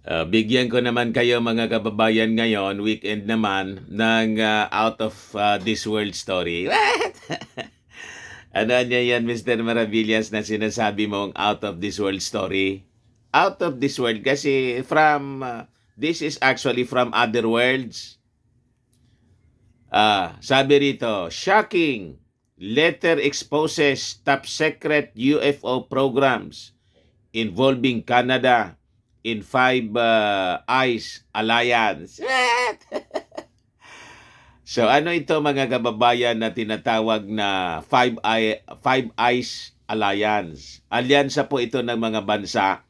Bigyan ko naman kayo mga kababayan ngayon, weekend naman, ng out of this world story. What? Ano niya yan, Mr. Maravillas, na sinasabi mong out of this world story? Out of this world kasi this is actually from other worlds. Sabi rito, shocking! Letter exposes top secret UFO programs involving Canada in Five Eyes Alliance. So ano ito mga kababayan na tinatawag na Five Eyes Alliance? Alyansa po ito ng mga bansa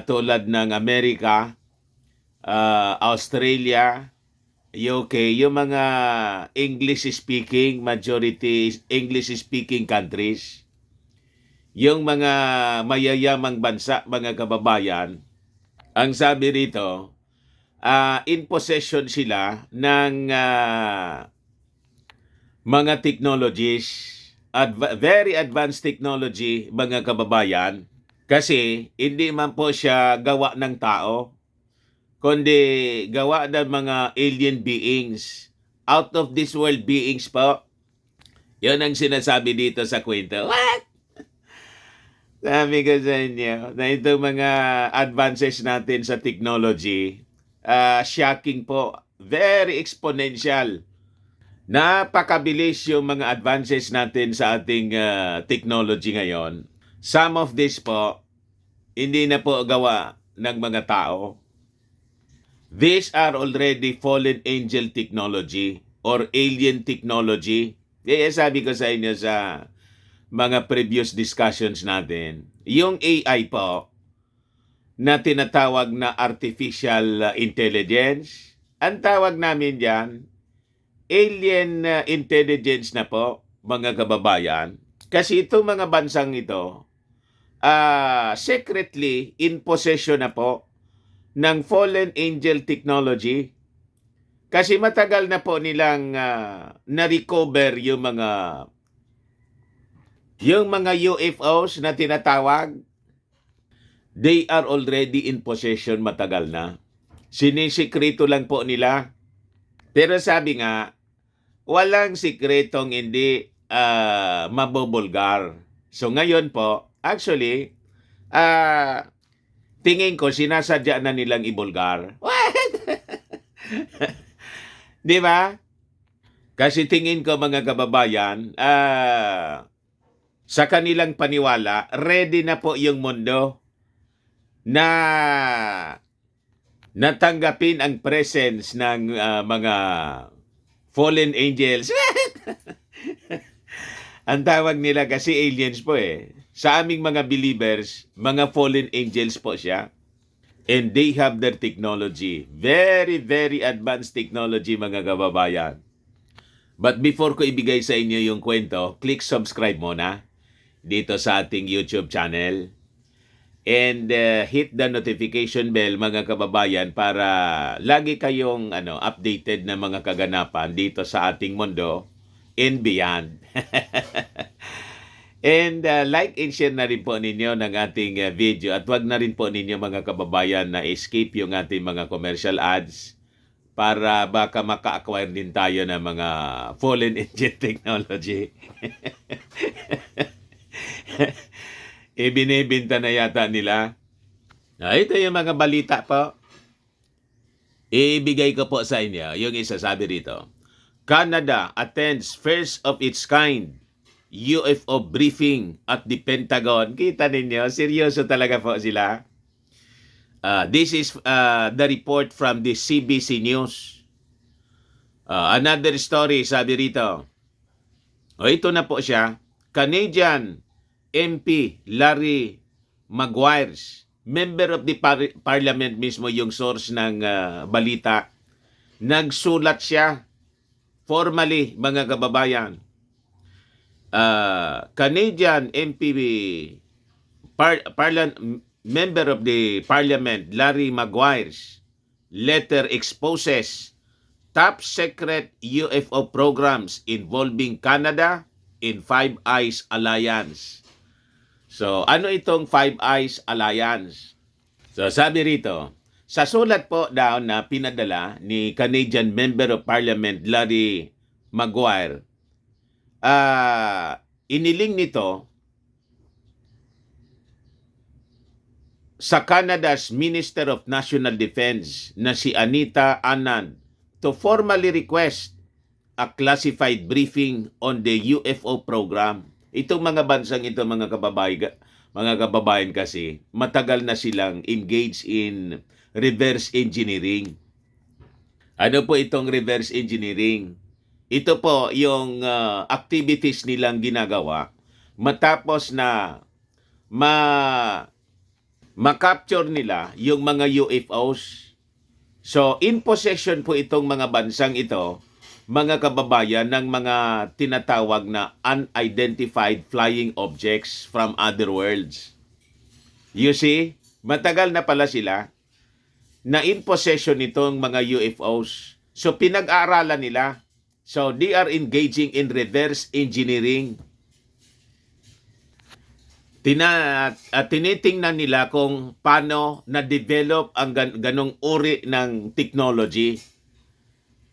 tulad ng Amerika, Australia, UK, yung mga majority English-speaking countries. Yung mga mayayamang bansa, mga kababayan, ang sabi rito, in possession sila ng mga technologies, very advanced technology, mga kababayan, kasi hindi man po siya gawa ng tao, kundi gawa ng mga alien beings, out of this world beings po. Yun ang sinasabi dito sa kwento. What? Sabi ko sa inyo, na itong mga advances natin sa technology, shocking po, very exponential. Napakabilis yung mga advances natin sa ating technology ngayon. Some of this po, hindi na po gawa ng mga tao. These are already fallen angel technology or alien technology. Kaya sabi ko sa inyo sa mga previous discussions natin, yung AI po na tinatawag na artificial intelligence, ang tawag namin dyan, alien intelligence na po, mga kababayan. Kasi itong mga bansang ito, secretly in possession na po ng fallen angel technology. Kasi matagal na po nilang na-recover yung mga UFOs na tinatawag. They are already in possession matagal na. Sinisikreto lang po nila. Pero sabi nga, walang sikretong hindi mabubulgar. So ngayon po, actually, tingin ko sinasadya na nilang ibulgar. What? Di ba? Kasi tingin ko mga kababayan, sa kanilang paniwala, ready na po yung mundo na natanggapin ang presence ng mga fallen angels. Ang tawag nila kasi aliens po eh. Sa aming mga believers, mga fallen angels po siya. And they have their technology. Very, very advanced technology, mga kababayan. But before ko ibigay sa inyo yung kwento, click subscribe muna dito sa ating YouTube channel. And hit the notification bell, mga kababayan, para lagi kayong updated na mga kaganapan dito sa ating mundo and beyond. And like and share na rin po ninyo ng ating video at wag na rin po ninyo mga kababayan na escape yung ating mga commercial ads para baka maka-acquire din tayo ng mga fallen angel technology. Ibinibinta na yata nila. Ito yung mga balita po. Ibigay ko po sa inyo yung isa, sabi rito. Canada attends first of its kind UFO briefing at the Pentagon. Kita ninyo, seryoso talaga po sila. This is the report from the CBC News. Another story, sabi rito. Ito na po siya. Canadian MP Larry Maguires, member of the parliament mismo yung source ng balita. Nagsulat siya formally, mga kababayan. Canadian MP member of the parliament Larry Maguires letter exposes top secret UFO programs involving Canada in Five Eyes Alliance. So ano itong Five Eyes Alliance? So sabi rito, Sa sulat po daw na pinadala ni Canadian Member of Parliament Larry Maguire, iniling nito sa Canada's Minister of National Defense na si Anita Anand to formally request a classified briefing on the UFO program. Itong mga bansang ito, mga kababayan kasi, matagal na silang engaged in reverse engineering. Ano po itong reverse engineering? Ito po yung activities nilang ginagawa matapos na ma-capture nila yung mga UFOs. So, in possession po itong mga bansang ito, mga kababayan, ng mga tinatawag na unidentified flying objects from other worlds. You see, matagal na pala sila na in possession nitong mga UFOs. So, pinag-aaralan nila. So, they are engaging in reverse engineering. Tinitingnan nila kung paano na-develop ang ganong uri ng technology,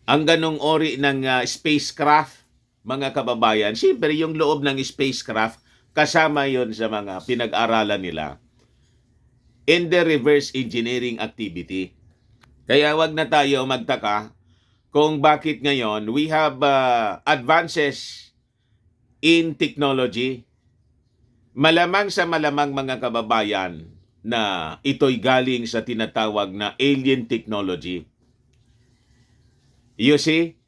ang ganong uri ng spacecraft, mga kababayan. Siyempre, yung loob ng spacecraft, kasama yon sa mga pinag-aralan nila in the reverse engineering activity. Kaya wag na tayo magtaka kung bakit ngayon we have advances in technology. Malamang sa malamang, mga kababayan, na ito'y galing sa tinatawag na alien technology. You see?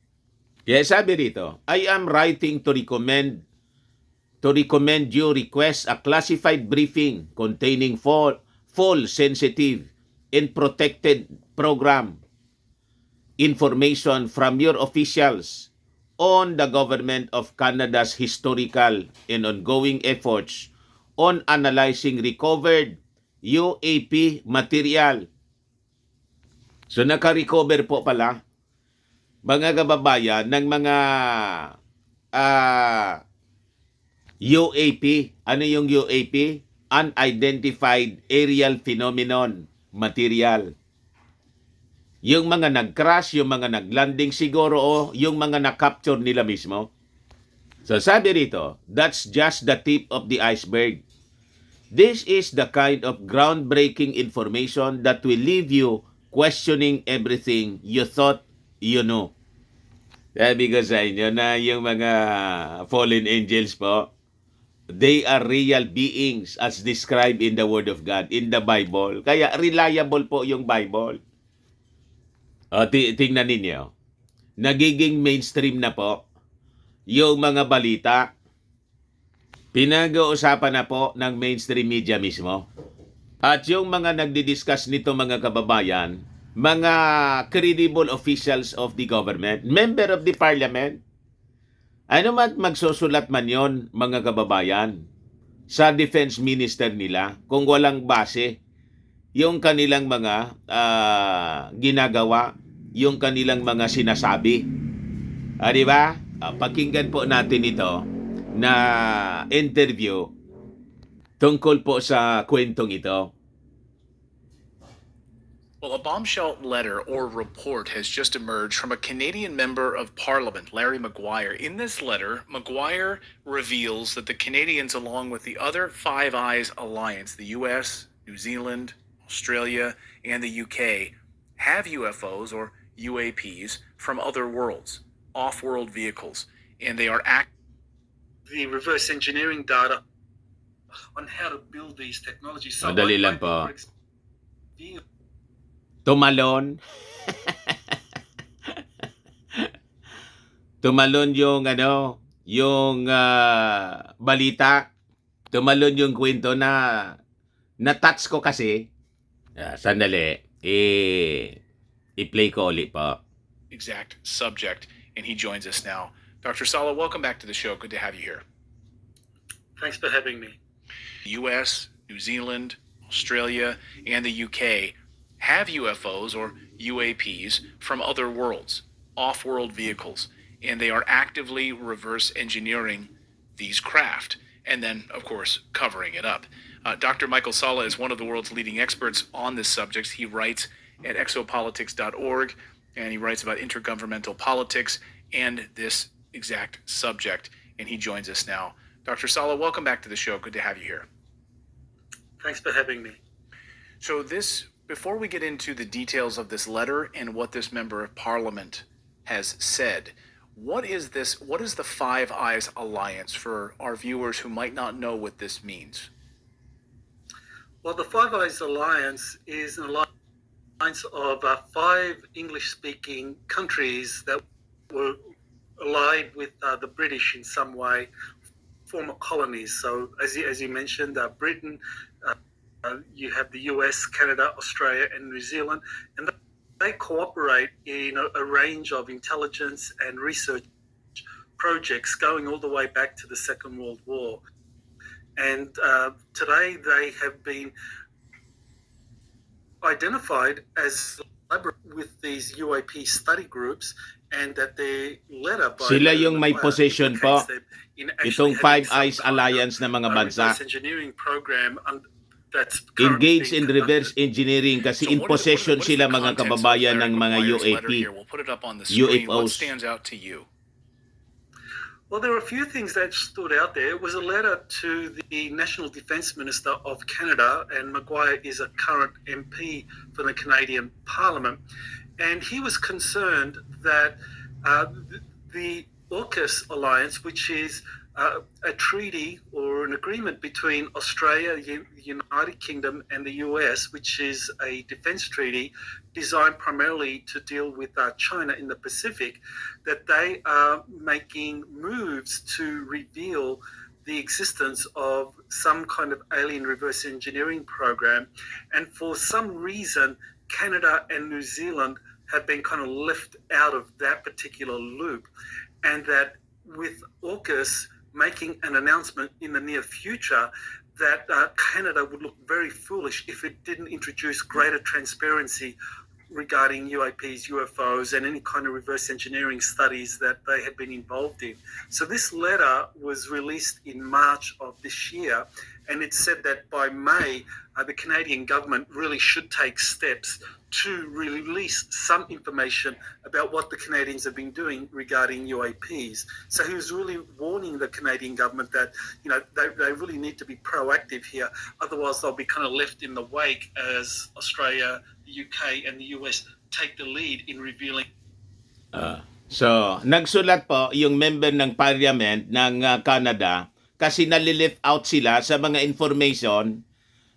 Kaya sabi rito, I am writing to recommend you request a classified briefing containing full, sensitive, and protected program information from your officials on the Government of Canada's historical and ongoing efforts on analyzing recovered UAP material. So naka-recover po pala, mga kababayan, ng mga UAP. Ano yung UAP? Unidentified Aerial Phenomenon material. Yung mga nag-crash, yung mga nag-landing siguro, o yung mga na-capture nila mismo. So sabi rito, that's just the tip of the iceberg. This is the kind of groundbreaking information that will leave you questioning everything you thought you know. Sabi ko sa inyo na yung mga fallen angels po, they are real beings as described in the Word of God, in the Bible. Kaya reliable po yung Bible. O, tingnan ninyo. Nagiging mainstream na po yung mga balita. Pinag-uusapan na po ng mainstream media mismo. At yung mga nagdi-discuss nito, mga kababayan, mga credible officials of the government, member of the parliament, ano man magsusulat man yon, mga kababayan, sa defense minister nila, kung walang base yung kanilang mga ginagawa, yung kanilang mga sinasabi. Di ba? Pakinggan po natin ito na interview tungkol po sa kwentong ito. Well, a bombshell letter or report has just emerged from a Canadian member of Parliament, Larry Maguire. In this letter, Maguire reveals that the Canadians, along with the other Five Eyes alliance, the US, New Zealand, Australia, and the UK, have UFOs or UAPs from other worlds, off-world vehicles, and they are the reverse engineering data on how to build these technologies. So Madali lang po. Tumalon. Tumalon yung yung balita. Tumalon yung kwento na na-touch ko kasi. Sandali. I-play ko ulit po. Exact subject, and he joins us now. Dr. Sala, welcome back to the show. Good to have you here. Thanks for having me. US, New Zealand, Australia, and the UK have UFOs or UAPs from other worlds, off-world vehicles, and they are actively reverse engineering these craft, and then, of course, covering it up. Dr. Michael Sala is one of the world's leading experts on this subject. He writes at exopolitics.org, and he writes about intergovernmental politics and this exact subject, and he joins us now. Dr. Sala, welcome back to the show. Good to have you here. Thanks for having me. So before we get into the details of this letter and what this member of parliament has said, what is the Five Eyes Alliance for our viewers who might not know what this means? Well, the Five Eyes Alliance is an alliance of 5 English-speaking countries that were allied with the British in some way, former colonies. So, as you mentioned, Britain, you have the US, Canada, Australia, and New Zealand, and they cooperate in a range of intelligence and research projects going all the way back to the Second World War. And today they have been identified as with these UAP study groups, and that they're led up by Sila yung may possession po. Itong Five Eyes Alliance na mga bansa. Engineering program that's Engaged in reverse engineering kasi in possession sila mga kababayan ng mga UAP, We'll put it up on the screen. What UFOs. stands out to you? Well, there are a few things that stood out there. It was a letter to the National Defence Minister of Canada, and Maguire is a current MP for the Canadian Parliament. And he was concerned that the AUKUS alliance, which is a treaty or an agreement between Australia, the United Kingdom, and the US, which is a defence treaty designed primarily to deal with China in the Pacific, that they are making moves to reveal the existence of some kind of alien reverse engineering program. And for some reason, Canada and New Zealand have been kind of left out of that particular loop. And that with AUKUS making an announcement in the near future, that Canada would look very foolish if it didn't introduce greater transparency regarding UAPs, UFOs, and any kind of reverse engineering studies that they had been involved in. So this letter was released in March of this year, and it said that by May, the Canadian government really should take steps to release some information about what the Canadians have been doing regarding UAPs. So he was really warning the Canadian government that, they really need to be proactive here. Otherwise, they'll be kind of left in the wake as Australia, the UK, and the US take the lead in revealing. So, nagsulat po yung member ng parliament ng Canada kasi nalilift out sila sa mga information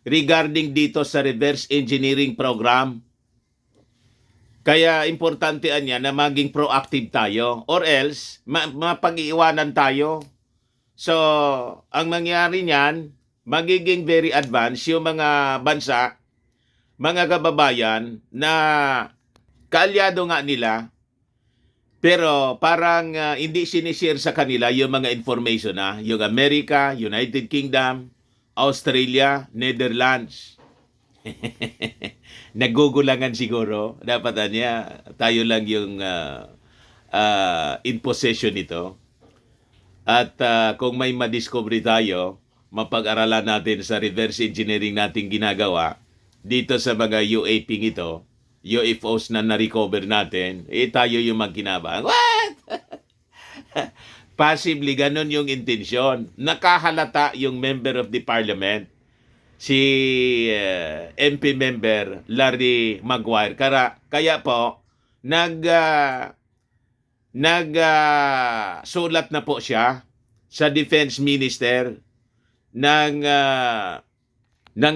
regarding dito sa reverse engineering program. Kaya importante niya na maging proactive tayo or else mapag-iiwanan tayo. So, ang mangyari niyan, magiging very advanced yung mga bansa, mga kababayan na kaalyado nga nila, pero parang hindi sinishare sa kanila yung mga information yung America, United Kingdom, Australia, Netherlands. Nagugulangan siguro. Dapat niya, tayo lang yung in possession nito. At kung may madiscovery tayo, mapag-aralan natin sa reverse engineering nating ginagawa dito sa mga UAP ito, UFOs na na-recover natin, tayo yung magkinabang. What? Possibly, ganun yung intensyon. Nakahalata yung member of the parliament, si MP member Larry Maguire. Kaya po, sulat na po siya sa Defense Minister ng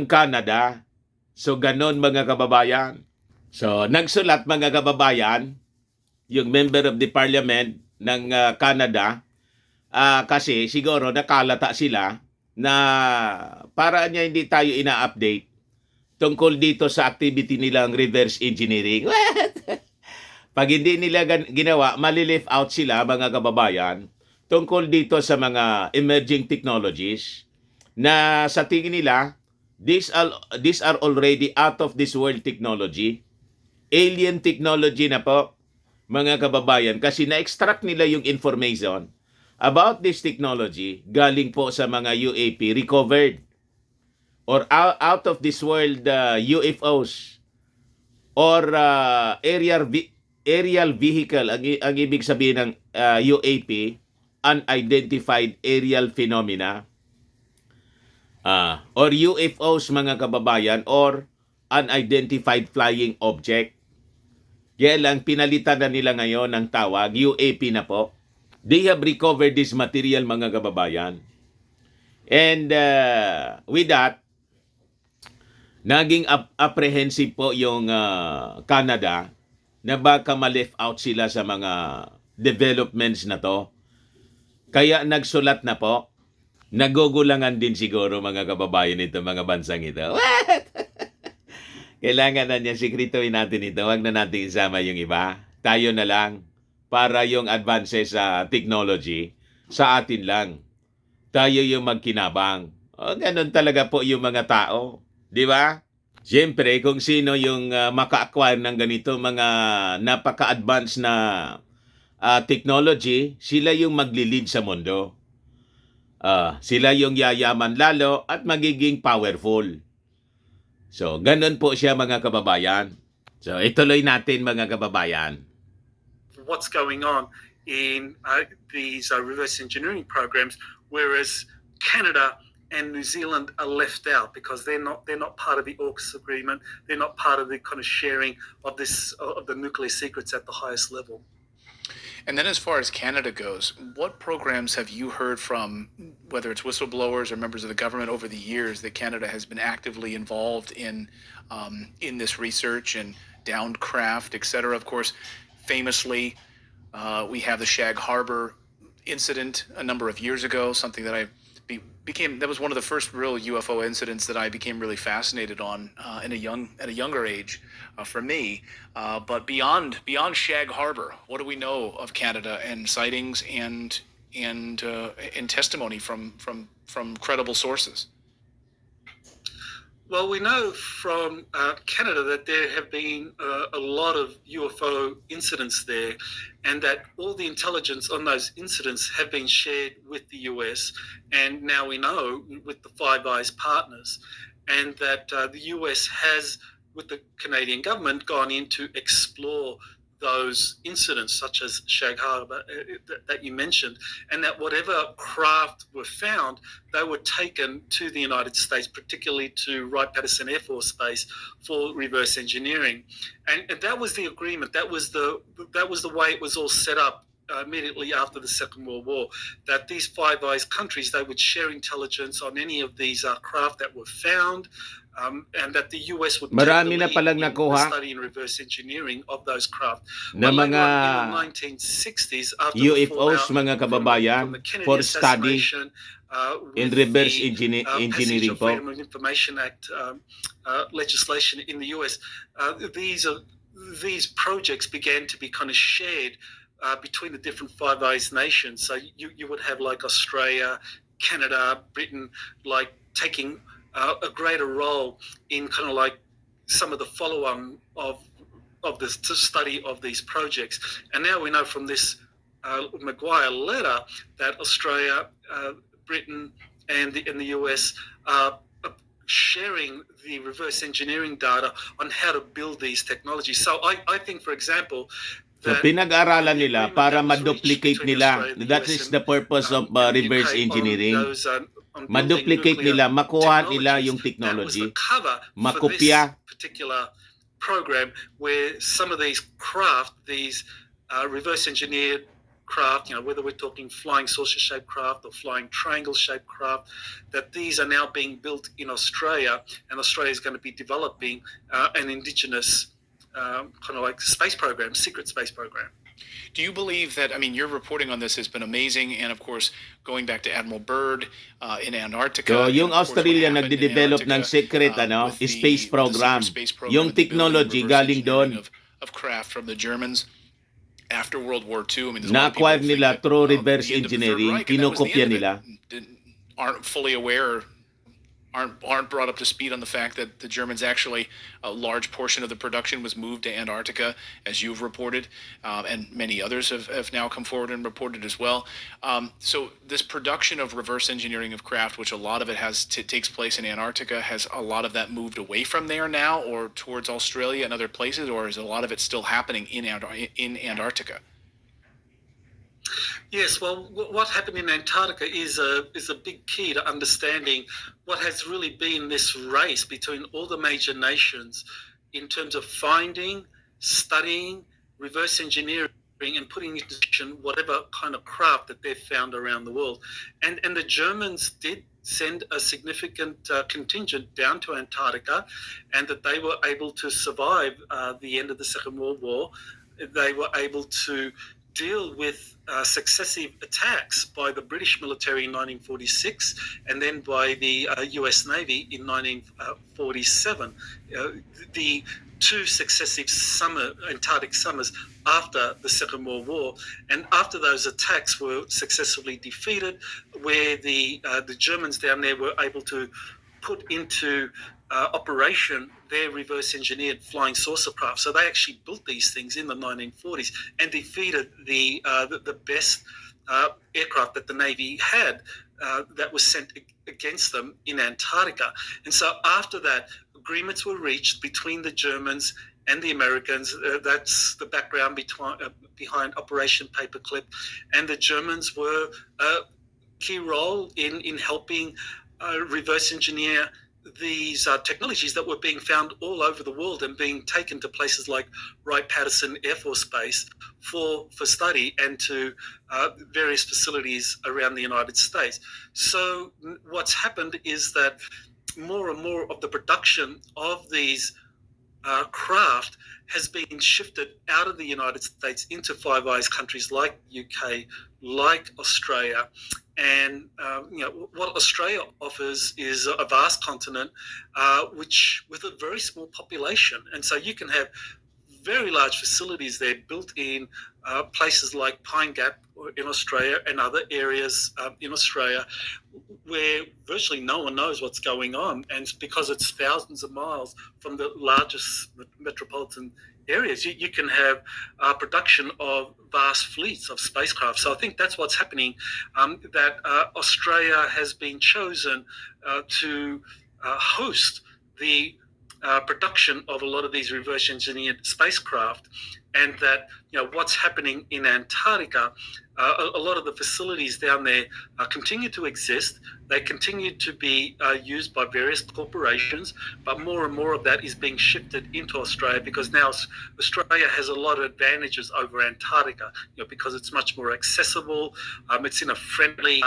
Canada. So, ganon mga kababayan. So, nagsulat mga kababayan, yung member of the parliament ng Canada, kasi siguro nakalata sila na para niya hindi tayo ina-update tungkol dito sa activity nilang reverse engineering. Pag hindi nila ginawa, malilift out sila mga kababayan tungkol dito sa mga emerging technologies na sa tingin nila, these are already out of this world technology. Alien technology na po, mga kababayan, kasi na-extract nila yung information about this technology galing po sa mga UAP recovered or out of this world UFOs or aerial vehicle. Ang ibig sabihin ng UAP, unidentified aerial phenomena, or UFOs mga kababayan, or unidentified flying object. Kaya lang pinalitan na nila ngayon ng tawag, UAP na po. They have recovered this material mga kababayan. And with that, naging apprehensive po yung Canada na baka ma-left out sila sa mga developments na to. Kaya nagsulat na po. Nagugulangan din siguro mga kababayan ito, mga bansang ito. What? Kailangan na niya, sikritoin natin ito. Huwag na natin isama yung iba. Tayo na lang para yung advances sa technology sa atin lang. Tayo yung magkinabang. Ganun talaga po yung mga tao. Di ba? Siyempre, kung sino yung maka-acquire ng ganito, mga napaka-advanced na technology, sila yung magli-lead sa mundo. Sila yung yayaman lalo at magiging powerful. So, ganun po siya mga kababayan. So, ituloy natin mga kababayan. What's going on in these reverse engineering programs, whereas Canada and New Zealand are left out because they're not part of the AUKUS agreement. They're not part of the kind of sharing of the nuclear secrets at the highest level. And then as far as Canada goes, what programs have you heard from, whether it's whistleblowers or members of the government over the years, that Canada has been actively involved in this research and downed craft, et cetera? Of course, famously, we have the Shag Harbor incident a number of years ago, something that that was one of the first real UFO incidents that I became really fascinated on at a younger age for me. But beyond Shag Harbor, what do we know of Canada and sightings and testimony from credible sources? Well, we know from Canada that there have been a lot of UFO incidents there, and that all the intelligence on those incidents have been shared with the US, and now we know with the Five Eyes partners, and that the US has, with the Canadian government, gone in to explore those incidents, such as Shag Harbor that you mentioned, and that whatever craft were found, they were taken to the United States, particularly to Wright-Patterson Air Force Base for reverse engineering, and that was the agreement. That was the way it was all set up immediately after the Second World War. That these Five Eyes countries, they would share intelligence on any of these craft that were found. And that the US would Marami take na the palang lead in nakuha the study and reverse engineering of those craft. na But mga later on, in the 1960s, after the UFOs fallout mga from kababayan the Kennedy for study assassination, in with reverse the engineering passage of po. Freedom of Information Act legislation in the US, these projects began to be kind of shared between the different Five Eyes nations. So you would have like Australia, Canada, Britain, like taking a greater role in kind of like some of the follow-on of the study of these projects. And now we know from this Maguire letter that Australia, Britain, and the US are sharing the reverse engineering data on how to build these technologies. So I think, for example, So pinag-aralan nila para ma-duplicate nila. That is the purpose of reverse engineering. Ma-duplicate nila, makuha nila yung technology, makopya. Particular program where some of these craft, these reverse engineered craft, whether we're talking flying saucer-shaped craft or flying triangle-shaped craft, that these are now being built in Australia, and Australia is going to be developing an indigenous kind of like space program, secret space program. Do you believe that, your reporting on this has been amazing, and of course, going back to Admiral Byrd in Antarctica. So, yung Australia nagde-develop ng secret space program. Yung technology galing doon. Of craft from the Germans after World War II. Na-acquire nila through reverse engineering, kinokopya nila. Aren't fully aware aren't brought up to speed on the fact that the Germans actually, a large portion of the production was moved to Antarctica, as you've reported, and many others have now come forward and reported as well. So this production of reverse engineering of craft, which a lot of it takes place in Antarctica, has a lot of that moved away from there now, or towards Australia and other places, or is a lot of it still happening in Antarctica? Yes, well, what happened in Antarctica is a big key to understanding what has really been this race between all the major nations in terms of finding, studying, reverse engineering, and putting into action whatever kind of craft that they've found around the world. And the Germans did send a significant contingent down to Antarctica, and that they were able to survive the end of the Second World War. They were able to deal with successive attacks by the British military in 1946 and then by the US Navy in 1947. The two successive Antarctic summers after the Second World War, and after those attacks were successfully defeated, where the Germans down there were able to put into operation their reverse engineered flying saucer craft. So they actually built these things in the 1940s and defeated the best aircraft that the Navy had that was sent against them in Antarctica. And so after that, agreements were reached between the Germans and the Americans. That's the background behind Operation Paperclip. And the Germans were a key role in helping reverse engineer these technologies that were being found all over the world and being taken to places like Wright-Patterson Air Force Base for study, and to various facilities around the United States. So what's happened is that more and more of the production of these craft has been shifted out of the United States into Five Eyes countries like UK, like Australia. And what Australia offers is a vast continent, which with a very small population. And so you can have very large facilities there built in places like Pine Gap in Australia and other areas in Australia where virtually no one knows what's going on. And because it's thousands of miles from the largest metropolitan areas, you can have production of vast fleets of spacecraft. So I think that's what's happening, that Australia has been chosen to host the production of a lot of these reverse engineered spacecraft, and that what's happening in Antarctica, a lot of the facilities down there continue to exist. They continue to be used by various corporations, but more and more of that is being shifted into Australia, because now Australia has a lot of advantages over Antarctica, because it's much more accessible. It's in a friendly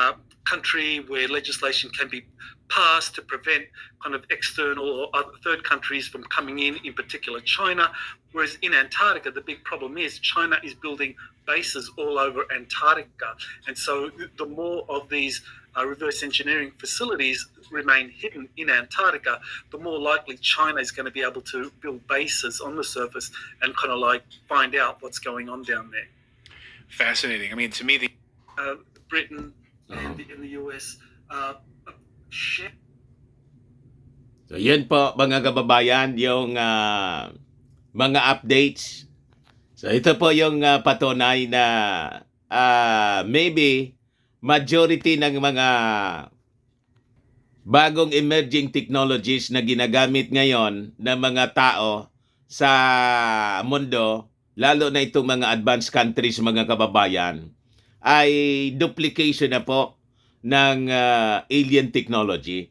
country where legislation can be passed to prevent kind of external or other third countries from coming in particular China. Whereas in Antarctica, the big problem is China is building bases all over Antarctica. And so the more of these reverse engineering facilities remain hidden in Antarctica, the more likely China is going to be able to build bases on the surface and kind of like find out what's going on down there. Fascinating. I mean, to me, the Britain and the US share. So yun po mga kababayan, yung mga updates. So ito po yung patunay na maybe majority ng mga bagong emerging technologies na ginagamit ngayon ng mga tao sa mundo, lalo na itong mga advanced countries, mga kababayan, ay duplication na po ng alien technology.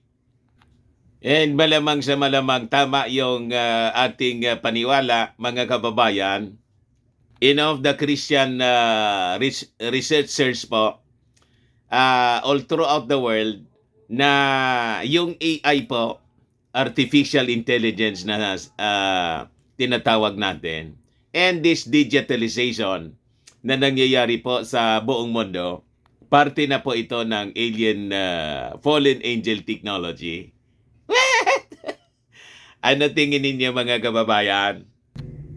And malamang sa malamang tama yung ating paniwala, mga kababayan. Of the Christian researchers po, all throughout the world, na yung AI po, artificial intelligence na tinatawag natin, and this digitalization na nangyayari po sa buong mundo, parte na po ito ng alien fallen angel technology. Ano tingin ninyo mga kababayan?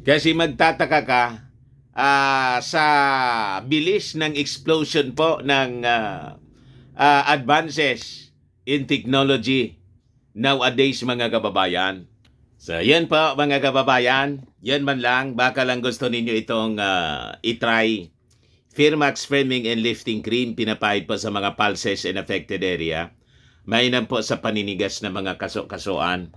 Kasi magtataka ka sa bilis ng explosion po ng advances in technology nowadays mga kababayan. So, yan po mga kababayan. Yan man lang. Baka lang gusto ninyo itong itry. Firmax Framing and Lifting Cream, pinapahid po sa mga pulses and affected area. Mainam po sa paninigas na mga kaso-kasuan.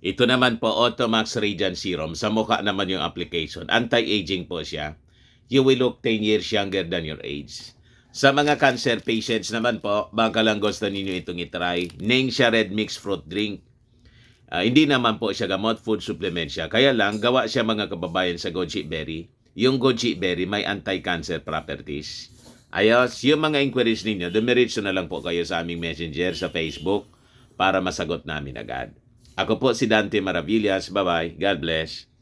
Ito naman po, Automax Radiant Serum. Sa mukha naman yung application. Anti-aging po siya. You will look 10 years younger than your age. Sa mga cancer patients naman po, baka lang gusto ninyo itong itry. Ningxia Red Mix Fruit Drink. Hindi naman po siya gamot, food supplement siya. Kaya lang, gawa siya mga kababayan sa goji berry. Yung goji berry may anti-cancer properties. Ayos, yung mga inquiries ninyo, dumiretso na lang po kayo sa aming messenger sa Facebook para masagot namin agad. Ako po si Dante Maravillas. Bye-bye. God bless.